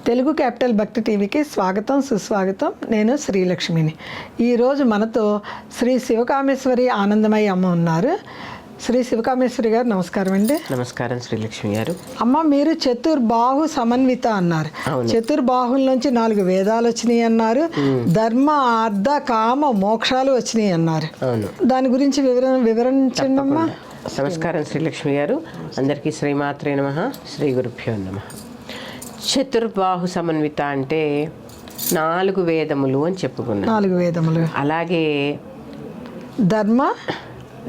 Telugu capital భక్తి టీవీకి స్వాగతం సుస్వాగతం. నేను శ్రీలక్ష్మిని. ఈరోజు మనతో శ్రీ శివకామేశ్వరి ఆనందమయ్య అమ్మ ఉన్నారు. శ్రీ శివకామేశ్వరి గారు నమస్కారం అండి. నమస్కారం శ్రీలక్ష్మి గారు. అమ్మ, మీరు చతుర్బాహు సమన్విత అన్నారు. చతుర్బాహుల నుంచి 4 వేదాలు వచ్చినాయి అన్నారు. ధర్మ అర్థ కామ మోక్షాలు వచ్చినాయి అన్నారు. దాని గురించి వివరించండి అమ్మా. నమస్కారం శ్రీలక్ష్మి గారు. అందరికీ శ్రీమాత్రే నమః, శ్రీ గురుభ్యో నమః. చతుర్బాహు సమన్విత అంటే 4 వేదములు అని చెప్పుకున్నాం. 4 వేదములు. అలాగే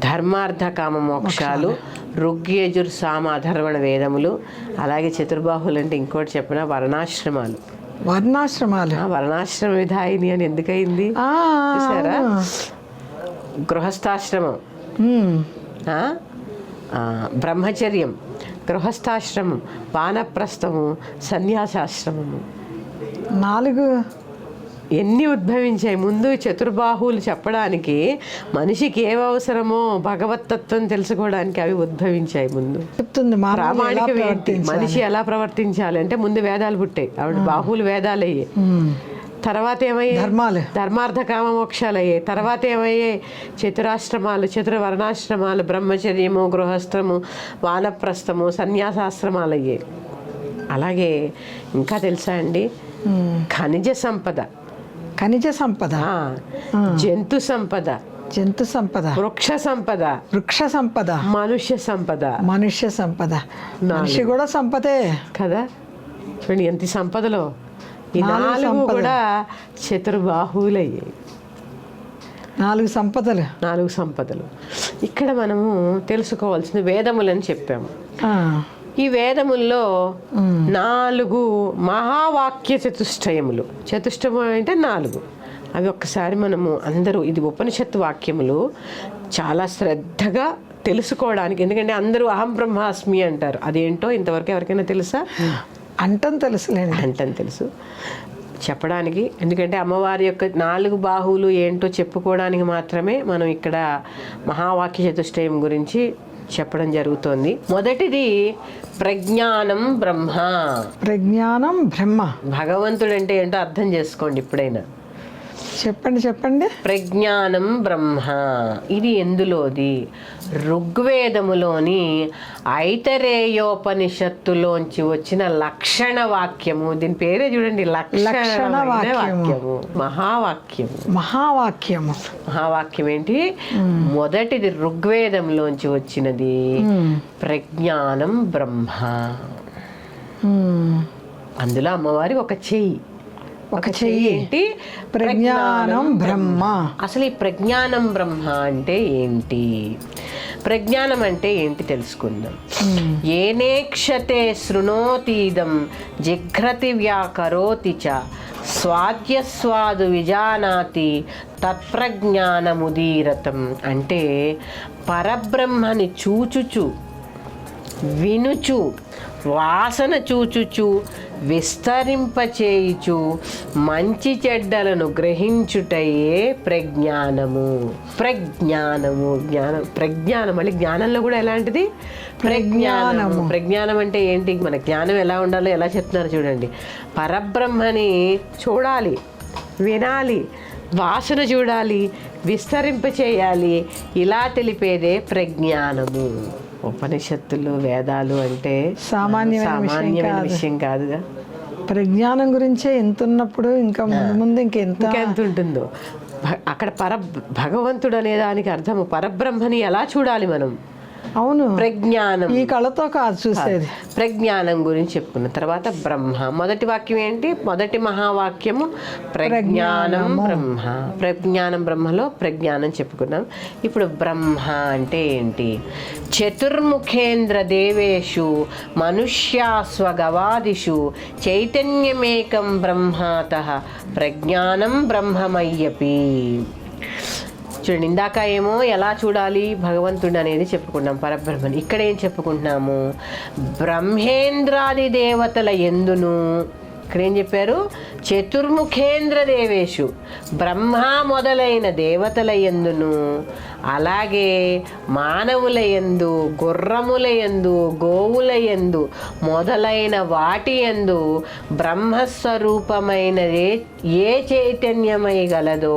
ధర్మార్థ కామ మోక్షాలు, ఋగ్యజుర్ సామ అధర్వణ వేదములు. అలాగే చతుర్బాహులు అంటే ఇంకోటి చెప్పిన వర్ణాశ్రమాలు. వర్ణాశ్రమ విధాయిని అని ఎందుకయింది చూసారా? గృహస్థాశ్రమం, బ్రహ్మచర్యం, గృహస్థాశ్రమం, వానప్రస్థము, సన్యాసాశ్రమము. 4 ఎన్ని ఉద్భవించాయి. ముందు చతుర్బాహువులు చెప్పడానికి మనిషికి ఏం అవసరమో భగవత్తత్వం తెలుసుకోవడానికి అవి ఉద్భవించాయి. ముందు చెప్తుంది ప్రామాణికం ఏంటి, మనిషి ఎలా ప్రవర్తించాలి అంటే ముందు వేదాలు పుట్టాయి. ఆవిడ బాహువులు వేదాలు అయ్యాయి. తర్వాత ఏమయ్యాయి? ధర్మార్థ కామ మోక్షాలు అయ్యాయి. తర్వాత ఏమయ్యాయి? చతురాశ్రమాలు, చతుర్వర్ణాశ్రమాలు, బ్రహ్మచర్యము, గృహస్థము, వానప్రస్థము, సన్యాసాశ్రమాలు అయ్యాయి. అలాగే ఇంకా తెలుసా అండి, ఖనిజ సంపద, జంతు సంపద, వృక్ష సంపద, మనుష్య సంపద. మనిషి కూడా సంపదే కదా. చూడండి ఎంత సంపదలో ఈ 4 కూడా చతుర్బాహువులయ్యాయి. 4 సంపదలు. ఇక్కడ మనము తెలుసుకోవాల్సిన వేదములని చెప్పాము. ఈ వేదముల్లో 4 మహావాక్య చతుష్టయములు. చతుష్టయం అంటే 4. అవి ఒక్కసారి మనము అందరూ, ఇది ఉపనిషత్తు వాక్యములు, చాలా శ్రద్ధగా తెలుసుకోవడానికి. ఎందుకంటే అందరూ అహం బ్రహ్మాస్మి అంటారు. అదేంటో ఇంతవరకు ఎవరికైనా తెలుసా? అంటం తెలుసు చెప్పడానికి. ఎందుకంటే అమ్మవారి యొక్క 4 బాహువులు ఏంటో చెప్పుకోవడానికి మాత్రమే మనం ఇక్కడ మహావాక్య చతుష్టయం గురించి చెప్పడం జరుగుతోంది. మొదటిది ప్రజ్ఞానం బ్రహ్మ. భగవంతుడు అంటే ఏంటో అర్థం చేసుకోండి ఇప్పుడైనా. చెప్పండి. ప్రజ్ఞానం బ్రహ్మ. ఇది ఎందులోది? ఋగ్వేదములోని ఐతరేయోపనిషత్తులోంచి వచ్చిన లక్షణ వాక్యము. దీని పేరే చూడండి, లక్షణ వాక్యము, మహావాక్యం ఏంటి? మొదటిది ఋగ్వేదంలోంచి వచ్చినది ప్రజ్ఞానం బ్రహ్మ. అందులో అమ్మవారి ఒక చెయ్యి ఏంటి? ప్రజ్ఞానం బ్రహ్మ. అసలు ఈ ప్రజ్ఞానం బ్రహ్మ అంటే ఏంటి? ప్రజ్ఞానం అంటే ఏంటి తెలుసుకుందాం. ఏనేక్షతే శృణోతీదం జిఘ్రతి వ్యాకరోతి చ స్వాద్యస్వాదు విజానాతి తత్ప్రజ్ఞానముదీరతం. అంటే పరబ్రహ్మని చూచుచు, వినుచు, వాసన చూచుచు, విస్తరింపచేయుచు, మంచి చెడ్డలను గ్రహించుటయే ప్రజ్ఞానము. ప్రజ్ఞానం మళ్ళీ జ్ఞానంలో కూడా ఎలాంటిది? ప్రజ్ఞానం అంటే ఏంటి? మన జ్ఞానం ఎలా ఉండాలో ఎలా చెప్తున్నారు చూడండి. పరబ్రహ్మని చూడాలి, వినాలి, వాసన చూడాలి, విస్తరింపచేయాలి. ఇలా తెలిపేదే ప్రజ్ఞానము. ఉపనిషత్తులు, వేదాలు అంటే సామాన్యమైన విషయం కాదుగా. ప్రజ్ఞానం గురించే ఎంత ఉన్నప్పుడు ఇంకా ముందు ఇంకెంత ఉంటుందో. అక్కడ భగవంతుడు అనే దానికి అర్థము పరబ్రహ్మని ఎలా చూడాలి మనం. అవును, ప్రజ్ఞానం ఈ కళతో కాదు చూసేది. ప్రజ్ఞానం గురించి చెప్పుకున్న తర్వాత బ్రహ్మ. మొదటి వాక్యం ఏంటి? మొదటి మహావాక్యము ప్రజ్ఞానం బ్రహ్మ. ప్రజ్ఞానం బ్రహ్మలో ప్రజ్ఞానం చెప్పుకున్నాం. ఇప్పుడు బ్రహ్మ అంటే ఏంటి? చతుర్ముఖేంద్ర దేవేషు మనుష్యాస్వగవాదిషు చైతన్యమేకం బ్రహ్మాతః ప్రజ్ఞానం బ్రహ్మమయ్యపి. చూడండి, ఇందాక ఏమో ఎలా చూడాలి భగవంతుడు అనేది చెప్పుకున్నాం, పరబ్రహ్మని. ఇక్కడ ఏం చెప్పుకుంటున్నాము? బ్రహ్మేంద్రాది దేవతల ఎందును ఇక్కడ ఏం చెప్పారు? చతుర్ముఖేంద్ర దేవేషు, బ్రహ్మ మొదలైన దేవతల యందును, అలాగే మానవుల యందు, గుర్రముల యందు, గోవుల యందు మొదలైన వాటి యందు బ్రహ్మస్వరూపమైనదే ఏ చైతన్యమై గలదో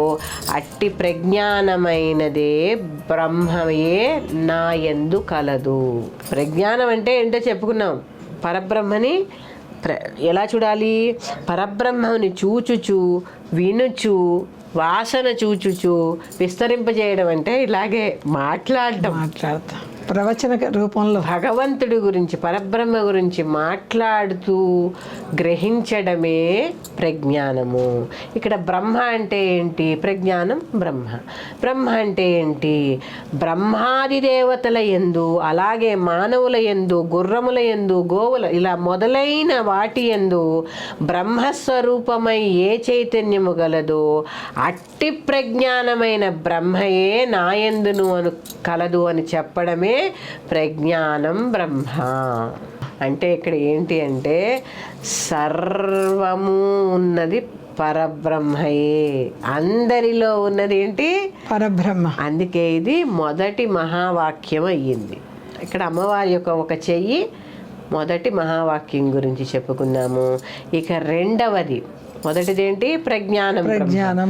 అట్టి ప్రజ్ఞానమైనదే బ్రహ్మయే నా యందు కలదు. ప్రజ్ఞానం అంటే ఏంటో చెప్పుకున్నాం. పరబ్రహ్మని ఎలా చూడాలి? పరబ్రహ్మని చూచుచు, వినుచు, వాసన చూచుచు విస్తరింపజేయడం అంటే ఇలాగే మాట్లాడటం. ప్రవచన రూపంలో భగవంతుడి గురించి, పరబ్రహ్మ గురించి మాట్లాడుతూ గ్రహించడమే ప్రజ్ఞానము. ఇక్కడ బ్రహ్మ అంటే ఏంటి? ప్రజ్ఞానం బ్రహ్మ. బ్రహ్మ అంటే ఏంటి? బ్రహ్మాది దేవతల యందు, అలాగే మానవుల యందు, గుర్రముల యందు, గోవుల ఇలా మొదలైన వాటి యందు బ్రహ్మస్వరూపమై ఏ చైతన్యము గలదో అట్టి ప్రజ్ఞానమైన బ్రహ్మయే నాయందును కలదు అని చెప్పడమే ప్రజ్ఞానం బ్రహ్మ. అంటే ఇక్కడ ఏంటి అంటే సర్వము ఉన్నది పరబ్రహ్మయే, అందరిలో ఉన్నది ఏంటి? పరబ్రహ్మ. అందుకే ఇది మొదటి మహావాక్యం అయ్యింది. ఇక్కడ అమ్మవారి యొక్క ఒక చెయ్యి మొదటి మహావాక్యం గురించి చెప్పుకున్నాము. ఇక రెండవది, మొదటిదేంటి? ప్రజ్ఞానం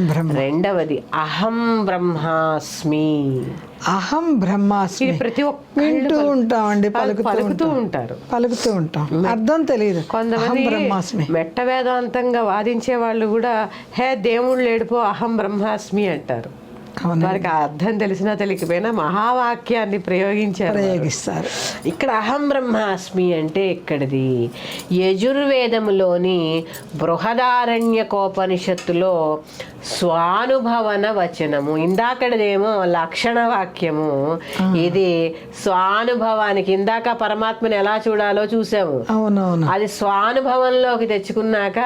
బ్రహ్మ. రెండవది అహం బ్రహ్మాస్మి. అహం బ్రహ్మాస్మి ప్రతి ఒక్క వింటూ ఉంటామండి, పలుకుతూ ఉంటాం. అర్థం తెలియదు. కొంతమంది మెట్ట వేదాంతంగా వాదించే వాళ్ళు కూడా హే దేవుళ్ళు ఏడుపో అహం బ్రహ్మాస్మి అంటారు. వారికి ఆ అర్థం తెలిసినా తెలియకపోయినా మహావాక్యాన్ని ప్రయోగిస్తారు. ఇక్కడ అహం బ్రహ్మాస్మి అంటే ఇక్కడిది యజుర్వేదములోని బృహదారణ్యకోపనిషత్తులో స్వానుభవన వచనము. ఇందాకడదేమో లక్షణ వాక్యము, ఇది స్వానుభవానికి. ఇందాక పరమాత్మని ఎలా చూడాలో చూసాము, అది స్వానుభవంలోకి తెచ్చుకున్నాక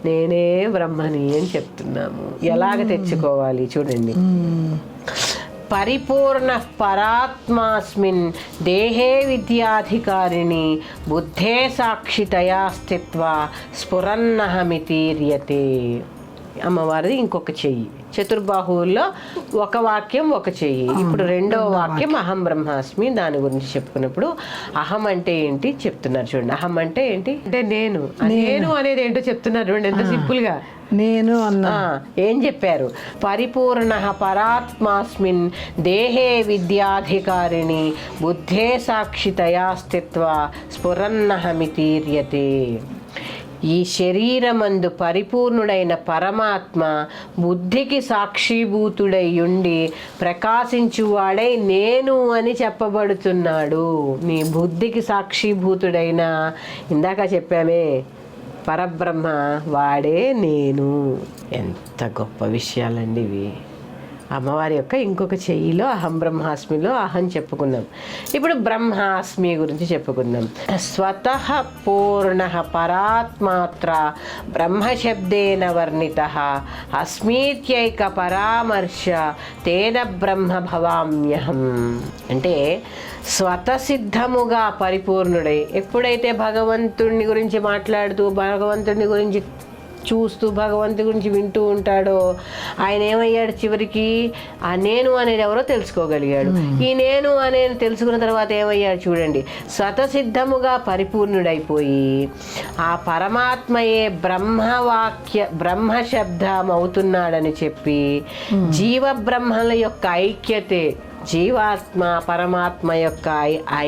నేనే బ్రహ్మని అని చెప్తున్నాము. ఎలాగ తెచ్చుకోవాలి చూడండి. పరిపూర్ణ పరాత్మాస్మిన్ దేహే విద్యాధికారిణి బుద్ధే సాక్షితయా స్థిత్వా స్ఫురన్నహమితీర్యతే. అమ్మవారిది ఇంకొక చెయ్యి. చతుర్బాహువుల్లో ఒక వాక్యం ఒక చెయ్యి. ఇప్పుడు రెండో వాక్యం అహం బ్రహ్మాస్మి. దాని గురించి చెప్పుకున్నప్పుడు అహం అంటే ఏంటి చెప్తున్నారు చూడండి. అహం అంటే ఏంటి అంటే నేను అనేది ఏంటో చెప్తున్నారు చూడండి, ఎంత సింపుల్ గా. నేను అన్నా ఏం చెప్పారు? పరిపూర్ణ పరాత్మాస్మిన్ దేహే విద్యాధికారిణి బుద్ధే సాక్షితయా స్థిత్వా స్ఫురన్నహమితీర్యతే. ఈ శరీరమందు పరిపూర్ణుడైన పరమాత్మ బుద్ధికి సాక్షిభూతుడై ఉండి ప్రకాశించువాడై నేను అని చెప్పబడుతున్నాడు. నీ బుద్ధికి సాక్షిభూతుడైన, ఇందాక చెప్పామే పరబ్రహ్మ, వాడే నేను. ఎంత గొప్ప విషయాలండి ఇవి. అమ్మవారి యొక్క ఇంకొక చెయ్యిలో అహం బ్రహ్మాస్మిలో అహం చెప్పుకున్నాం. ఇప్పుడు బ్రహ్మాస్మి గురించి చెప్పుకుందాం. స్వతః పూర్ణ పరాత్మాత్ర బ్రహ్మశబ్దేన వర్ణిత అస్మీత్యైక పరామర్శ తేన బ్రహ్మ భవామ్యహం. అంటే స్వతసిద్ధముగా పరిపూర్ణుడై ఎప్పుడైతే భగవంతుడిని గురించి మాట్లాడుతూ, భగవంతుడిని గురించి చూస్తూ, భగవంతుడి గురించి వింటూ ఉంటాడో ఆయన ఏమయ్యాడు? చివరికి ఆ నేను అనేది ఎవరో తెలుసుకోగలిగాడు. ఈ నేను అనేది తెలుసుకున్న తర్వాత ఏమయ్యాడు చూడండి, స్వతసిద్ధముగా పరిపూర్ణుడైపోయి ఆ పరమాత్మయే బ్రహ్మశబ్దం అవుతున్నాడని చెప్పి జీవ బ్రహ్మల యొక్క ఐక్యతే, జీవాత్మ పరమాత్మ యొక్క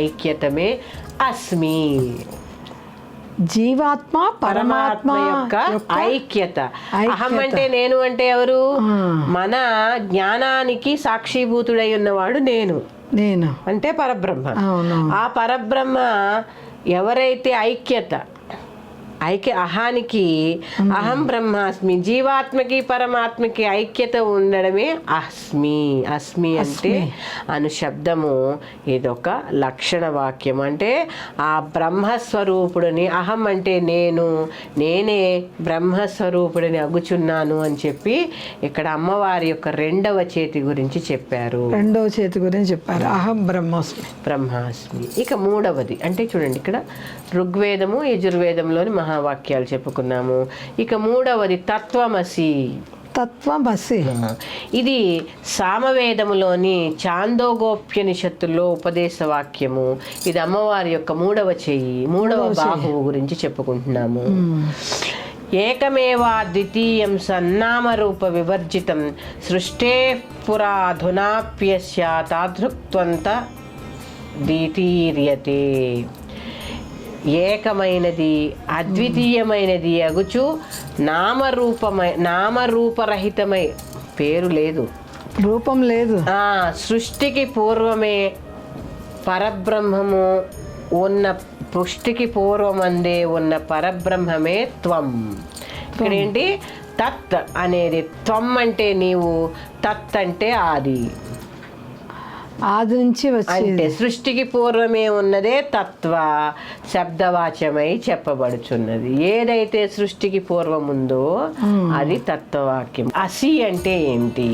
ఐక్యతమే అస్మి. జీవాత్మ పరమాత్మ యొక్క ఐక్యత. అహం అంటే నేను అంటే ఎవరు? మన జ్ఞానానికి సాక్షిభూతుడై ఉన్నవాడు నేను అంటే పరబ్రహ్మ. ఆ పరబ్రహ్మ ఎవరైతే అహానికి అహం బ్రహ్మాస్మి, జీవాత్మకి పరమాత్మకి ఐక్యత ఉండడమే అస్మి అంటే అను శబ్దము. ఇదొక లక్షణ వాక్యం. అంటే ఆ బ్రహ్మస్వరూపుడిని, అహం అంటే నేనే బ్రహ్మస్వరూపుడిని అగుచున్నాను అని చెప్పి ఇక్కడ అమ్మవారి యొక్క రెండవ చేతి గురించి చెప్పారు. అహం బ్రహ్మాస్మి. ఇక మూడవది అంటే చూడండి, ఇక్కడ ఋగ్వేదము యజుర్వేదంలోని మహావాక్యాలు చెప్పుకున్నాము. ఇక మూడవది తత్వమసి. తత్వమసి ఇది సామవేదములోని చాందోగోప్యనిషత్తులో ఉపదేశ వాక్యము. ఇది అమ్మవారి యొక్క మూడవ చెయ్యి, మూడవ బాహువు గురించి చెప్పుకుంటున్నాము. ఏకమేవా ద్వితీయం సన్నామరూప వివర్జితం సృష్టే పురాధునాప్యస్య తాదృక్త్వంత ద్వితీర్యతే. ఏకమైనది అద్వితీయమైనది అగుచు నామరూపరహితమై, పేరు లేదు, రూపం లేదు, సృష్టికి పూర్వమే పరబ్రహ్మము ఉన్న, పుష్టికి పూర్వమందే ఉన్న పరబ్రహ్మమే త్వం. ఇక్కడేంటి తత్ అనేది, త్వం అంటే నీవు, తత్ అంటే ఆది, ఆది నుంచి అంటే సృష్టికి పూర్వమే ఉన్నదే తత్వ శబ్దవాచ్యమై చెప్పబడుచున్నది. ఏదైతే సృష్టికి పూర్వం ఉందో అది తత్వవాక్యం. అసి అంటే ఏంటి?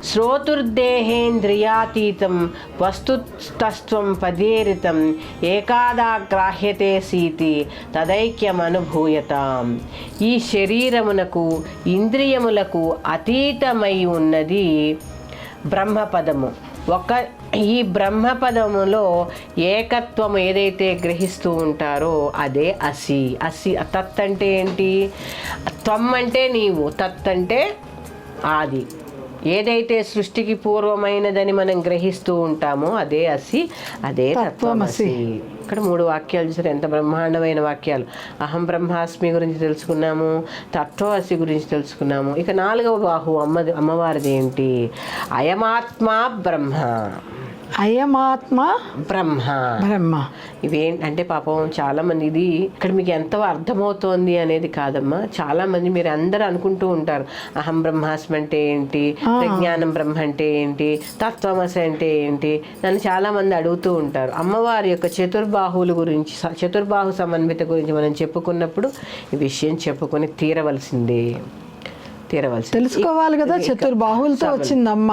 శ్రోతుర్దేహేంద్రియాతీతం వస్తుతస్త్వం పదేరితం ఏకాదాగ్రాహ్యతే సీతి తదైక్యమనుభూయతాం. ఈ శరీరమునకు ఇంద్రియములకు అతీతమై ఉన్నది బ్రహ్మపదము. ఈ బ్రహ్మపదములో ఏకత్వం ఏదైతే గ్రహిస్తూ ఉంటారో అదే అసి. తత్ అంటే ఏంటి? త్వం అంటే నీవు, తత్ అంటే ఆది. ఏదైతే సృష్టికి పూర్వమైనదని మనం గ్రహిస్తూ ఉంటామో అదే అసి, అదే తత్వమసి. ఇక్కడ 3 వాక్యాలు చూసారు, ఎంత బ్రహ్మాండమైన వాక్యాలు. అహం బ్రహ్మాస్మి గురించి తెలుసుకున్నాము, తత్వమసి గురించి తెలుసుకున్నాము. ఇక 4వ బాహు అమ్మవారిది ఏంటి? అయమాత్మా బ్రహ్మ. అయమాత్మ బ్రహ్మ. ఇవేంటంటే పాపం చాలా మంది, ఇది ఇక్కడ మీకు ఎంత అర్థమవుతోంది అనేది కాదమ్మా. చాలా మంది మీరు అందరూ అనుకుంటూ ఉంటారు అహం బ్రహ్మాస్మి అంటే ఏంటి, ప్రజ్ఞానం బ్రహ్మ అంటే ఏంటి, తత్వమసి అంటే ఏంటి, నన్ను చాలా మంది అడుగుతూ ఉంటారు. అమ్మవారి యొక్క చతుర్బాహువుల గురించి, చతుర్బాహు సమన్విత గురించి మనం చెప్పుకున్నప్పుడు ఈ విషయం చెప్పుకొని తీరవలసిందే, తెలుసుకోవాలి కదా. చతుర్బాహువులతో వచ్చింది అమ్మ.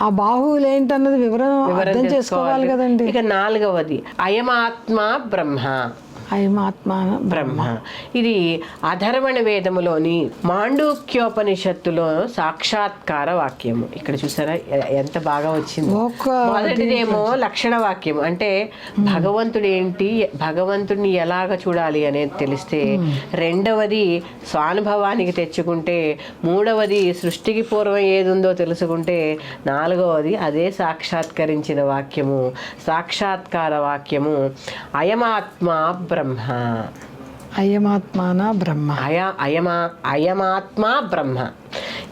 ఆ బాహువులు ఏంటన్నది వివరణ చేసుకోవాలి కదండి. ఇక 4వది అయమాత్మ బ్రహ్మ. అయమాత్మ బ్రహ్మ. ఇది అధర్వణ వేదములోని మాండూక్యోపనిషత్తులో సాక్షాత్కార వాక్యము. ఇక్కడ చూసారా ఎంత బాగా వచ్చింది. మొదటిదేమో లక్షణ వాక్యం, అంటే భగవంతుడు ఏంటి, భగవంతుడిని ఎలాగ చూడాలి అనేది తెలిస్తే, రెండవది స్వానుభవానికి తెచ్చుకుంటే, మూడవది సృష్టికి పూర్వం ఏది ఉందో తెలుసుకుంటే, 4వది అదే సాక్షాత్కరించిన వాక్యము, సాక్షాత్కార వాక్యము అయమాత్మ బ్రహ్మ. అయమాత్మాన బ్రహ్మ. అయమాత్మ బ్రహ్మ.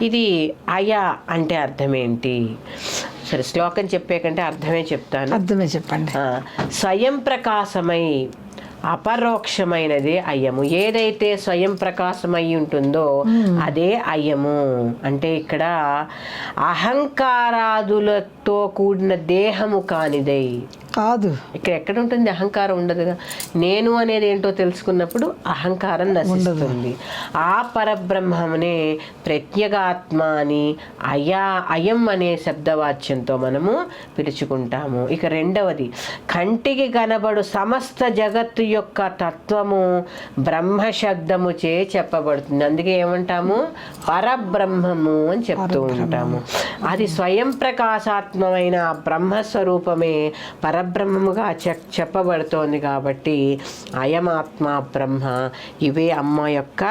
ఇది అయ అంటే అర్థం ఏంటి? సరే, శ్లోకం చెప్పే కంటే అర్థమే చెప్తాను. అర్థమే చెప్పండి. స్వయం ప్రకాశమై అపరోక్షమైనదే అయ్యము. ఏదైతే స్వయం ప్రకాశమై ఉంటుందో అదే అయ్యము. అంటే ఇక్కడ అహంకారాదులతో కూడిన దేహము కానిదై కాదు. ఇక్కడ ఎక్కడ ఉంటుంది? అహంకారం ఉండదుగా. నేను అనేది ఏంటో తెలుసుకున్నప్పుడు అహంకారం నశిస్తుంది. ఆ పరబ్రహ్మమునే ప్రత్యేగాత్మ అని అయం అనే శబ్దవాచ్యంతో మనము పిలుచుకుంటాము. ఇక రెండవది, కంటికి కనబడు సమస్త జగత్తు యొక్క తత్వము బ్రహ్మ శబ్దముచే చెప్పబడుతుంది. అందుకే ఏమంటాము? పరబ్రహ్మము అని చెప్తూ ఉంటాము. అది స్వయం ప్రకాశాత్మమైన బ్రహ్మస్వరూపమే పరబ్రహ్మముగా చెప్పబడుతోంది. కాబట్టి అయమాత్మ బ్రహ్మ. ఇవే అమ్మ యొక్క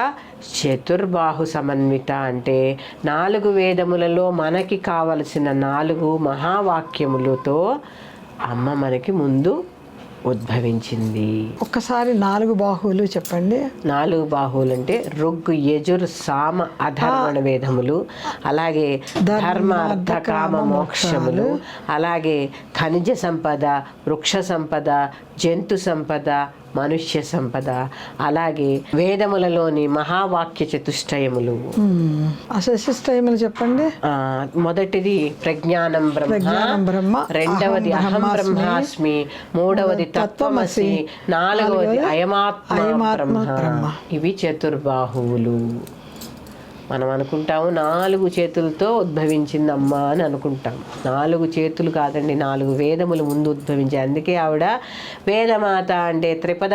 చతుర్బాహు సమన్విత. అంటే 4 వేదములలో మనకి కావలసిన 4 మహావాక్యములతో అమ్మ మనకి ముందు ఉద్భవించింది. ఒక్కసారి 4 బాహువులు చెప్పండి. 4 బాహువులు అంటే ఋగ్, యజుర్, సామ, అధర్వణ వేదములు, అలాగే ధర్మ, అర్థ, కామ, మోక్షములు, అలాగే ఖనిజ సంపద, వృక్ష సంపద, జంతు సంపద, మనుష్య సంపద, అలాగే వేదములలోని మహావాక్య చతుష్టయములు. చతుష్టయములు చెప్పండి. మొదటిది ప్రజ్ఞానం బ్రహ్మ, రెండవది అహం బ్రహ్మాస్మి, మూడవది తత్వమసి, 4వది అయమాత్మ బ్రహ్మ. ఇవి చతుర్బాహువులు. మనం అనుకుంటాము 4 చేతులతో ఉద్భవించిందమ్మా అని అనుకుంటాం. 4 చేతులు కాదండి, 4 వేదములు ముందు ఉద్భవించాయి. అందుకే ఆవిడ వేదమాత అంటే త్రిపద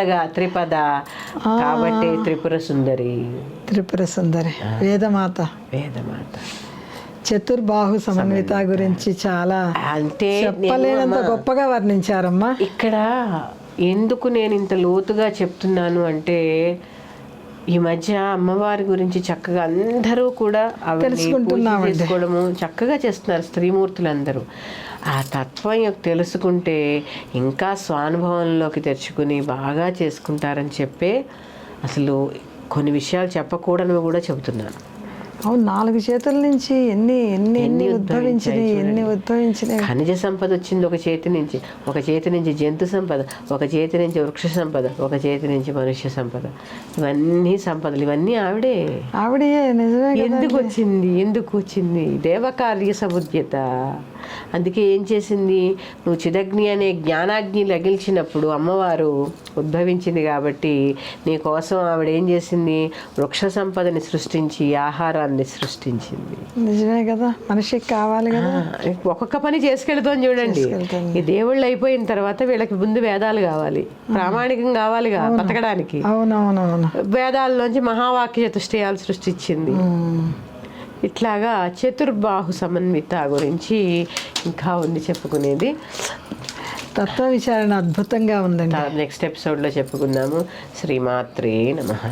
కాబట్టి త్రిపుర సుందరి. వేదమాత. చతుర్బాహు సమన్విత గురించి చాలా అంటే చెప్పలేనంత గొప్పగా వర్ణించారమ్మా. ఇక్కడ ఎందుకు నేను ఇంత లోతుగా చెప్తున్నాను అంటే, ఈ మధ్య అమ్మవారి గురించి చక్కగా అందరూ కూడా తెలుసుకోవడము చక్కగా చేస్తున్నారు స్త్రీమూర్తులందరూ. ఆ తత్వం తెలుసుకుంటే ఇంకా స్వానుభవంలోకి తెచ్చుకుని బాగా చేసుకుంటారని చెప్పే అసలు కొన్ని విషయాలు చెప్పకూడనివి కూడా చెబుతున్నాను. అవును, 4 చేతుల నుంచి ఎన్ని ఉద్భవించినాయి. ఖనిజ సంపద వచ్చింది ఒక చేతి నుంచి జంతు సంపద, ఒక చేతి నుంచి వృక్ష సంపద, ఒక చేతి నుంచి మనుష్య సంపద. ఇవన్నీ సంపదలు, ఇవన్నీ ఆవిడే. నిజమే. ఎందుకు వచ్చింది దేవకార్య సముద్యత. అందుకే ఏం చేసింది, నువ్వు చిదగ్ని అనే జ్ఞానాగ్ని లగిల్చినప్పుడు అమ్మవారు ఉద్భవించింది కాబట్టి నీ కోసం ఆవిడ ఏం చేసింది, వృక్ష సంపదని సృష్టించి ఆహారాన్ని సృష్టించింది. నిజమే కదా, మనిషికి కావాలి కదా. ఒక్కొక్క పని చేసుకెళ్తాం చూడండి. ఈ దేవుళ్ళు అయిపోయిన తర్వాత వీళ్ళకి ముందు వేదాలు కావాలి, ప్రామాణికం కావాలిగా బతకడానికి. అవునవునవును. వేదాల్లోంచి మహావాక్య చతుష్టయాలు సృష్టించింది. ఇట్లాగా చతుర్బాహు సమన్విత గురించి ఇంకా ఉంది చెప్పుకునేది. తత్వ విచారణ అద్భుతంగా ఉందండి. నెక్స్ట్ ఎపిసోడ్లో చెప్పుకుందాము. శ్రీమాత్రే నమః.